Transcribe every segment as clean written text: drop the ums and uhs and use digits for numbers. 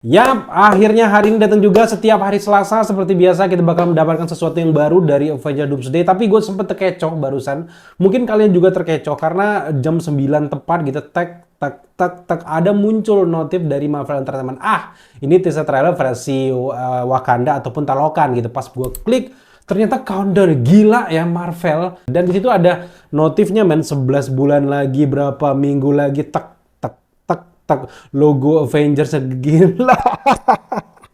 Yap, akhirnya hari ini datang juga. Setiap hari Selasa seperti biasa kita bakal mendapatkan sesuatu yang baru dari Avengers Doomsday. Tapi gue sempet terkecoh barusan. Mungkin kalian juga terkecoh karena jam 9 tepat gitu tak ada muncul notif dari Marvel Entertainment. Ini teaser trailer versi Wakanda ataupun Talokan gitu. Pas gue klik ternyata countdown gila ya Marvel. Dan di situ ada notifnya 11 bulan lagi, berapa minggu lagi logo Avengers gila.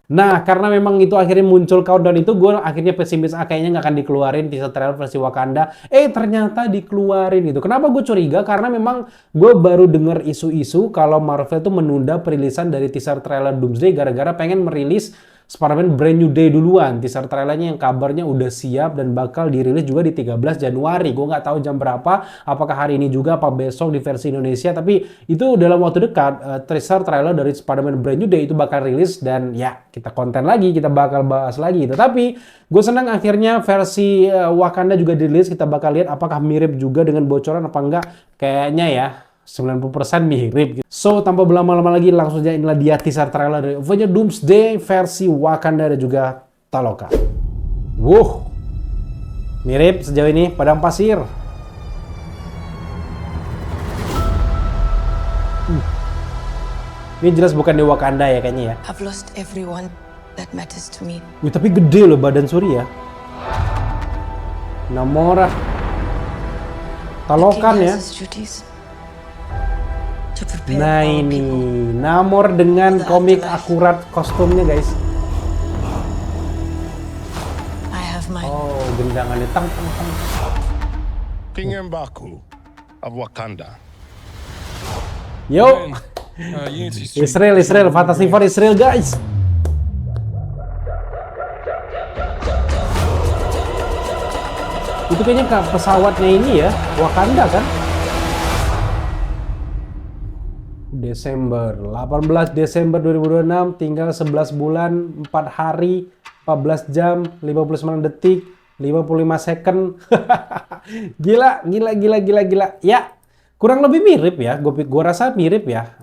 Nah, karena memang itu akhirnya muncul countdown itu, gue akhirnya pesimis, kayaknya nggak akan dikeluarin teaser trailer versi Wakanda. Ternyata dikeluarin gitu. Kenapa gue curiga? Karena memang gue baru denger isu-isu kalau Marvel tuh menunda perilisan dari teaser trailer Doomsday gara-gara pengen merilis Spider-Man Brand New Day duluan. Teaser trailernya yang kabarnya udah siap dan bakal dirilis juga di 13 Januari. Gue nggak tahu jam berapa, apakah hari ini juga apa besok di versi Indonesia. Tapi itu dalam waktu dekat, teaser trailer dari Spider-Man Brand New Day itu bakal rilis. Dan ya, kita konten lagi, kita bakal bahas lagi. Tetapi gue senang akhirnya versi Wakanda juga dirilis. Kita bakal lihat apakah mirip juga dengan bocoran apa enggak. Kayaknya ya 90% mirip. So, tanpa berlama-lama lagi, langsung aja inilah dia teaser trailer dari Avengers Doomsday versi Wakanda dan juga Taloka. Wuh, mirip sejauh ini, padang pasir. Ini jelas bukan di Wakanda ya kayaknya ya. I've lost everyone that matters to me. Wih, tapi gede loh badan Suri ya. Namora. Talokan ya. Nah ini, Namor dengan komik akurat kostumnya guys. Oh, gendangannya tang. King M'Baku of Wakanda. Yo, Israel, Fantasy for Israel guys. Itu kayaknya pesawatnya ini ya, Wakanda kan? Desember, 18 Desember 2026, tinggal 11 bulan, 4 hari, 14 jam, 59 detik, 55 second. Gila. Ya, kurang lebih mirip ya. Gue rasa mirip ya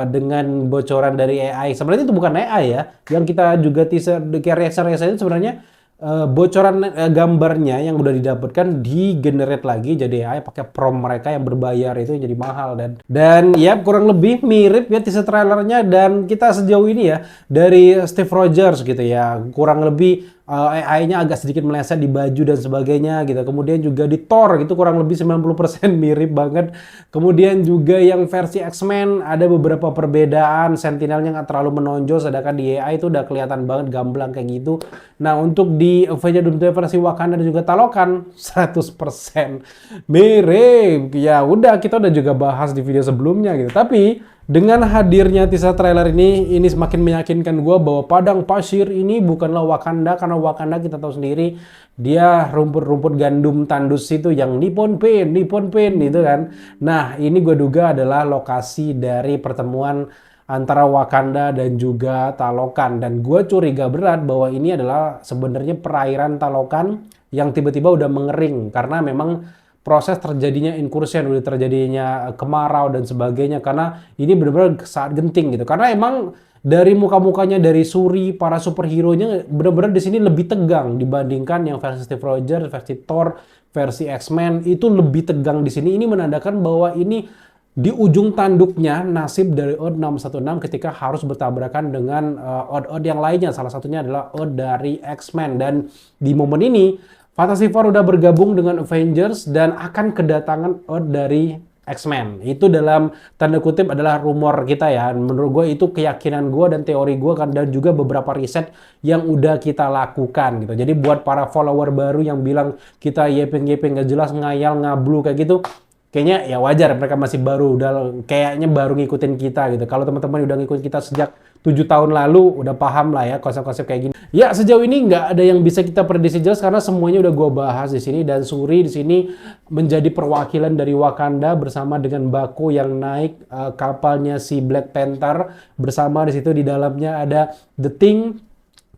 dengan bocoran dari AI. Sebenarnya itu bukan AI ya. Yang kita juga teaser reaction itu sebenarnya bocoran gambarnya yang udah didapatkan di generate lagi jadi AI pakai prompt mereka yang berbayar itu yang jadi mahal. Dan ya kurang lebih mirip ya teaser trailernya. Dan kita sejauh ini ya dari Steve Rogers gitu ya, kurang lebih AI-nya agak sedikit meleset di baju dan sebagainya gitu. Kemudian juga di Thor gitu kurang lebih 90% mirip banget. Kemudian juga yang versi X-Men ada beberapa perbedaan, Sentinelnya nggak terlalu menonjol, sedangkan di AI itu udah kelihatan banget gamblang kayak gitu. Nah, untuk di Avengers Doomsday versi Wakanda dan juga Talokan 100% mirip. Ya udah, kita udah juga bahas di video sebelumnya gitu. Tapi dengan hadirnya teaser trailer ini semakin meyakinkan gue bahwa padang pasir ini bukanlah Wakanda, karena Wakanda kita tahu sendiri dia rumput-rumput gandum tandus itu yang Nippon Paint itu kan. Nah, ini gue duga adalah lokasi dari pertemuan antara Wakanda dan juga Talokan. Dan gue curiga berat bahwa ini adalah sebenarnya perairan Talokan yang tiba-tiba udah mengering karena memang proses terjadinya incursion, udah terjadinya kemarau dan sebagainya, karena ini benar-benar saat genting gitu. Karena emang dari muka-mukanya dari Shuri, para superhero-nya benar-benar di sini lebih tegang dibandingkan yang versi Steve Rogers, versi Thor, versi X-Men itu lebih tegang di sini. Ini menandakan bahwa ini di ujung tanduknya nasib dari Earth 616 ketika harus bertabrakan dengan Earth yang lainnya. Salah satunya adalah Earth dari X-Men. Dan di momen ini Fantastic Four udah bergabung dengan Avengers dan akan kedatangan Earth dari X-Men. Itu dalam tanda kutip adalah rumor kita ya. Menurut gue itu keyakinan gue dan teori gue kan, dan juga beberapa riset yang udah kita lakukan gitu. Jadi buat para follower baru yang bilang kita yeping-yeping gak jelas, ngayal, ngablu kayak gitu, kayaknya ya wajar, mereka masih baru, udah kayaknya baru ngikutin kita gitu. Kalau teman-teman udah ngikutin kita sejak 7 tahun lalu, udah paham lah ya konsep-konsep kayak gini. Ya sejauh ini nggak ada yang bisa kita prediksi jelas karena semuanya udah gue bahas di sini. Dan Shuri di sini menjadi perwakilan dari Wakanda bersama dengan Baku yang naik kapalnya si Black Panther, bersama di situ di dalamnya ada The Thing,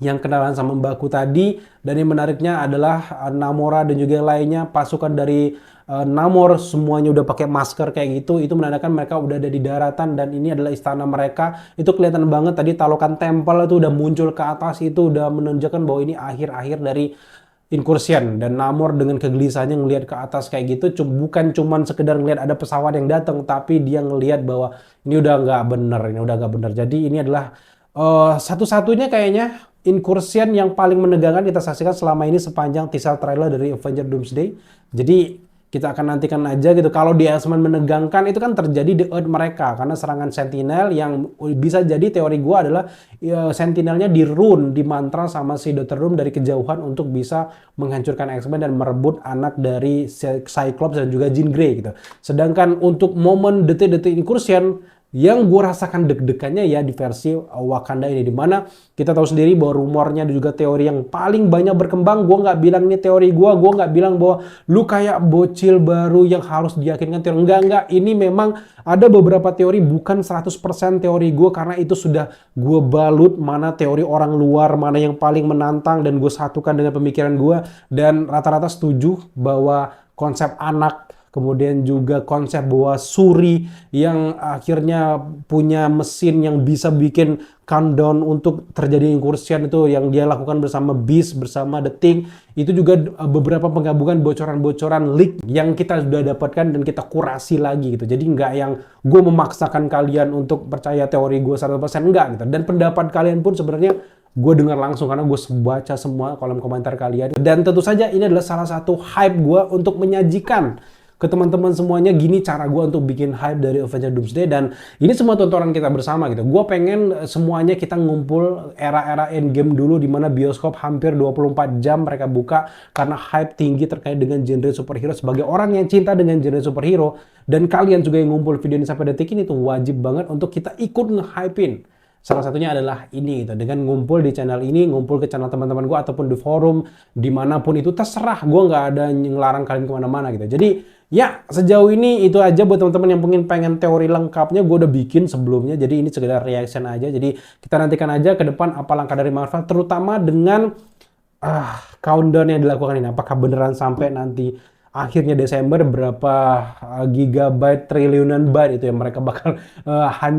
yang kenalan sama Mbaku tadi. Dan yang menariknya adalah Namora dan juga yang lainnya, pasukan dari Namor semuanya udah pakai masker kayak gitu. Itu menandakan mereka udah ada di daratan dan ini adalah istana mereka. Itu kelihatan banget tadi Talokan Temple itu udah muncul ke atas, itu udah menunjukkan bahwa ini akhir-akhir dari incursion. Dan Namor dengan kegelisahannya ngelihat ke atas kayak gitu, bukan cuman sekedar ngelihat ada pesawat yang datang, tapi dia ngelihat bahwa ini udah nggak bener, ini udah nggak bener. Jadi ini adalah satu-satunya kayaknya incursion yang paling menegangkan kita saksikan selama ini sepanjang teaser trailer dari Avengers Doomsday. Jadi kita akan nantikan aja gitu. Kalau di X-Men menegangkan itu kan terjadi di Earth mereka karena serangan Sentinel yang bisa jadi teori gua adalah Sentinelnya di rune, di mantra sama si Dr. Doom dari kejauhan untuk bisa menghancurkan X-Men dan merebut anak dari Cyclops dan juga Jean Grey gitu. Sedangkan untuk momen detik-detik incursion yang gue rasakan deg-degannya ya di versi Wakanda ini, dimana kita tahu sendiri bahwa rumornya dan juga teori yang paling banyak berkembang, gue nggak bilang ini teori gue nggak bilang bahwa lu kayak bocil baru yang harus diyakinkan teori, enggak, ini memang ada beberapa teori, bukan 100% teori gue, karena itu sudah gue balut mana teori orang luar, mana yang paling menantang, dan gue satukan dengan pemikiran gue, dan rata-rata setuju bahwa konsep anak, kemudian juga konsep bahwa Suri yang akhirnya punya mesin yang bisa bikin countdown untuk terjadi incursion itu yang dia lakukan bersama Beast, bersama The Thing, itu juga beberapa penggabungan bocoran-bocoran leak yang kita sudah dapatkan dan kita kurasi lagi gitu. Jadi nggak yang gue memaksakan kalian untuk percaya teori gue 100%, enggak gitu. Dan pendapat kalian pun sebenarnya gue dengar langsung karena gue baca semua kolom komentar kalian. Dan tentu saja ini adalah salah satu hype gue untuk menyajikan ke teman-teman semuanya, gini cara gue untuk bikin hype dari Avengers Doomsday, dan ini semua tontonan kita bersama gitu. Gue pengen semuanya kita ngumpul era-era Endgame dulu, dimana bioskop hampir 24 jam mereka buka karena hype tinggi terkait dengan genre superhero. Sebagai orang yang cinta dengan genre superhero, dan kalian juga yang ngumpul video ini sampai detik ini, tuh wajib banget untuk kita ikut nge-hypein. Salah satunya adalah ini gitu, dengan ngumpul di channel ini, ngumpul ke channel teman-teman gue ataupun di forum, dimanapun itu terserah, gue nggak ada ngelarang kalian kemana-mana gitu. Jadi ya sejauh ini itu aja buat teman-teman yang pengen teori lengkapnya, gue udah bikin sebelumnya, jadi ini sekedar reaction aja. Jadi kita nantikan aja ke depan apa langkah dari Marvel, terutama dengan countdown yang dilakukan ini, apakah beneran sampai nanti akhirnya Desember berapa gigabyte, triliunan byte itu yang mereka bakal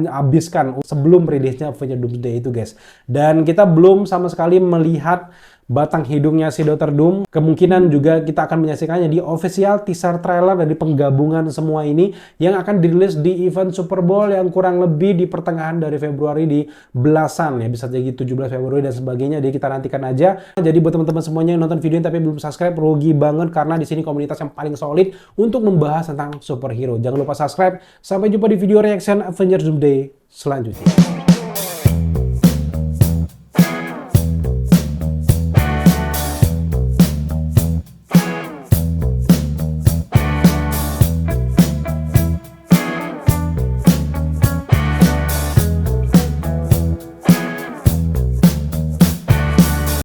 habiskan sebelum rilisnya Avengers Doomsday itu guys. Dan kita belum sama sekali melihat batang hidungnya si Dr. Doom. Kemungkinan juga kita akan menyaksikannya di official teaser trailer dari penggabungan semua ini yang akan dirilis di event Super Bowl yang kurang lebih di pertengahan dari Februari, di belasan ya, bisa jadi 17 Februari dan sebagainya. Jadi kita nantikan aja. Jadi buat teman-teman semuanya yang nonton video ini tapi belum subscribe, rugi banget karena di sini komunitas yang paling solid untuk membahas tentang superhero. Jangan lupa subscribe. Sampai jumpa di video reaction Avengers Doomsday selanjutnya.